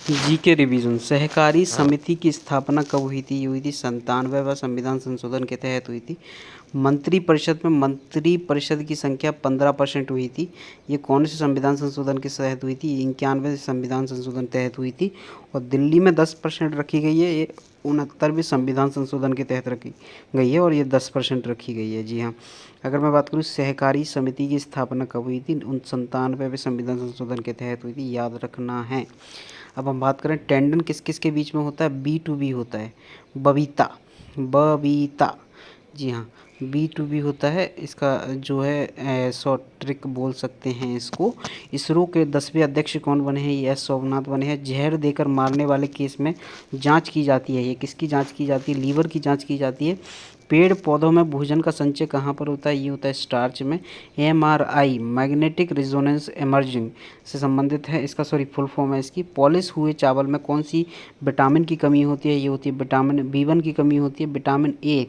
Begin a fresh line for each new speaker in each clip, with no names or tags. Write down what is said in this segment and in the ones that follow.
GK revision. सहकारी समिति की स्थापना कब हुई थी? ये हुई थी 97वां संविधान संशोधन के तहत हुई थी। मंत्रिपरिषद में मंत्री परिषद की संख्या 15% हुई थी। ये कौन से संविधान संशोधन के तहत हुई थी? 91वें संविधान संशोधन तहत हुई थी। और दिल्ली में 10% रखी गई है। ये 69वें संविधान संशोधन के तहत रखी गई है और ये 10% रखी गई है। जी हाँ। अगर मैं बात करूँ सहकारी समिति की स्थापना कब हुई थी? 97वें संविधान संशोधन के तहत हुई थी, याद रखना है। अब हम बात करें टेंडन किस किस के बीच में होता है? B2B होता है। बबीता, बबीता, जी हाँ, B2B होता है। इसका जो है शॉर्ट ट्रिक बोल सकते हैं इसको। इसरो के 10वें अध्यक्ष कौन बने हैं? ये एस सोमनाथ बने हैं। जहर देकर मारने वाले केस में जांच की जाती है। ये किसकी जांच की जाती है? लीवर की जांच की जाती है। पेड़ पौधों में भोजन का संचय कहाँ पर होता है? ये होता है स्टार्च में। MRI मैग्नेटिक रिजोनेंस इमर्जिंग से संबंधित है। इसका फुल फॉर्म है इसकी। पॉलिश हुए चावल में कौन सी विटामिन की कमी होती है? ये होती है विटामिन B1 की कमी होती है। विटामिन A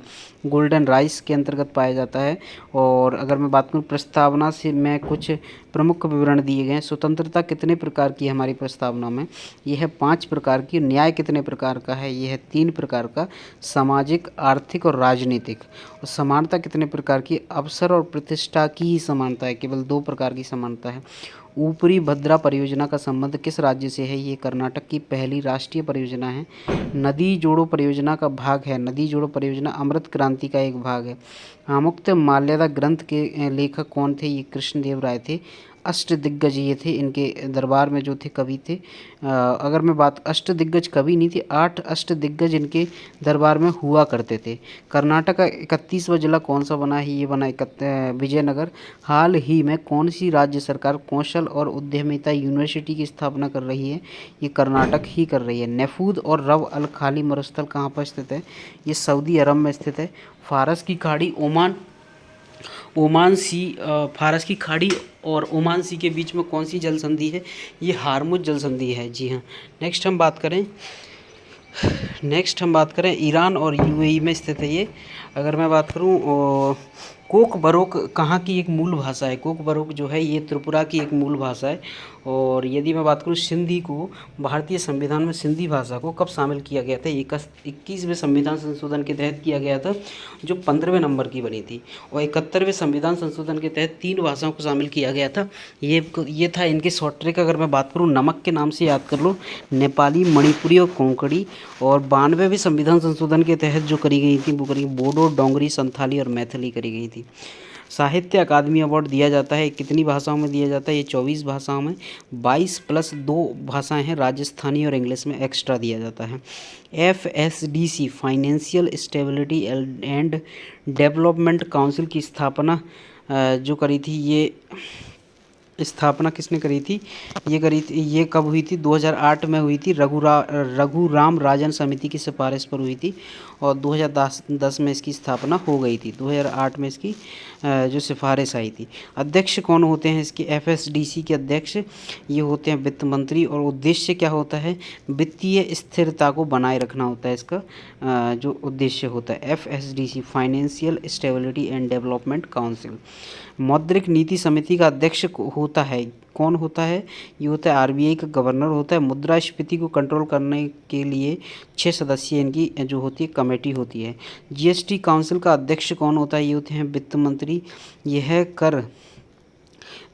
गोल्डन राइस के अंतर्गत पाया जाता है। और अगर मैं बात करूँ प्रस्तावना से में कुछ प्रमुख विवरण दिए गए हैं। स्वतंत्रता कितने प्रकार की है हमारी प्रस्तावना में? ये है 5 प्रकार की। न्याय कितने प्रकार का है? ये है 3 प्रकार का। सामाजिक, आर्थिक और राजनीतिक। और समानता कितने प्रकार की? अवसर और प्रतिष्ठा की ही समानता है, केवल 2 प्रकार की समानता है। ऊपरी भद्रा परियोजना का संबंध किस राज्य से है? ये कर्नाटक की पहली राष्ट्रीय परियोजना है। नदी जोड़ो परियोजना का भाग है। नदी जोड़ो परियोजना अमृत क्रांति का एक भाग है। आमुक्त माल्यदा ग्रंथ के लेखक कौन थे? ये कृष्णदेव राय थे। अष्टदिग्गज ये थे, इनके दरबार में जो थे कवि थे। अगर मैं बात अष्टदिग्गज कवि नहीं थे, 8 अष्टदिग्गज इनके दरबार में हुआ करते थे। कर्नाटक का 31वां जिला कौन सा बना है? ये बना विजयनगर। हाल ही में कौन सी राज्य सरकार कौशल और उद्यमिता यूनिवर्सिटी की स्थापना कर रही है? ये कर्नाटक ही कर रही है। नेफूद और रव अल खाली मरुस्थल कहाँ पर स्थित है? ये सऊदी अरब में स्थित है। फारस की खाड़ी ओमान सी फारस की खाड़ी और ओमान सी के बीच में कौन सी जल संधि है? ये हार्मुज जल संधि है। जी हाँ। नेक्स्ट हम बात करें ईरान और UAE में स्थित है ये। अगर मैं बात करूँ कोक बरोक कहाँ की एक मूल भाषा है? कोक बरोक जो है ये त्रिपुरा की एक मूल भाषा है। और यदि मैं बात करूँ सिंधी को, भारतीय संविधान में सिंधी भाषा को कब शामिल किया गया था? 21वें संविधान संशोधन के तहत किया गया था, जो 15वें नंबर की बनी थी। और 71वें संविधान संशोधन के तहत 3 भाषाओं को शामिल किया गया था। ये था इनके शॉर्ट ट्रिक। अगर मैं बात करूँ नमक के नाम से याद कर लो, नेपाली, मणिपुरी और कोंकणी। और 92वें संविधान संशोधन के तहत जो करी गई थी वो करी बोडो, डोंगरी, संथाली और मैथिली करी गई थी। साहित्य अकादमी अवार्ड दिया जाता है, कितनी भाषाओं में दिया जाता है? ये 24 भाषाओं में। 22 + 2 भाषाएं हैं, राजस्थानी और इंग्लिश में एक्स्ट्रा दिया जाता है। FSDC financial stability and development council की स्थापना जो करी थी, ये स्थापना किसने करी थी? ये कब हुई थी? 2008 में हुई थी। रघुराम राजन समिति की सिफारिश पर हुई थी। और 2010 में इसकी स्थापना हो गई थी। 2008 में इसकी जो सिफारिश आई थी। अध्यक्ष कौन होते हैं इसके? FSDC के अध्यक्ष ये होते हैं वित्त मंत्री। और उद्देश्य क्या होता है? वित्तीय स्थिरता को बनाए रखना होता है इसका जो उद्देश्य होता है। FSDC financial stability and development council. मौद्रिक नीति समिति का अध्यक्ष होता है, कौन होता है? ये होता है RBI का गवर्नर होता है। मुद्रास्फीति को कंट्रोल करने के लिए 6 सदस्यीय इनकी जो होती है कमेटी होती है। GST काउंसिल का अध्यक्ष कौन होता है? ये होते हैं वित्त मंत्री। यह कर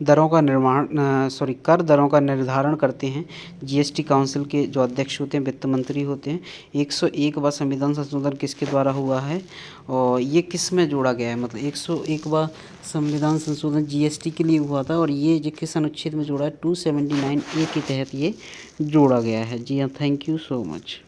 दरों का निर्धारण करते हैं। GST काउंसिल के जो अध्यक्ष होते हैं वित्त मंत्री होते हैं। 101वां संविधान संशोधन किसके द्वारा हुआ है और ये किस में जोड़ा गया है? मतलब 101वां संविधान संशोधन GST के लिए हुआ था और ये जो किस अनुच्छेद में जोड़ा है? 279A के तहत ये जोड़ा गया है। जी हाँ, थैंक यू सो मच।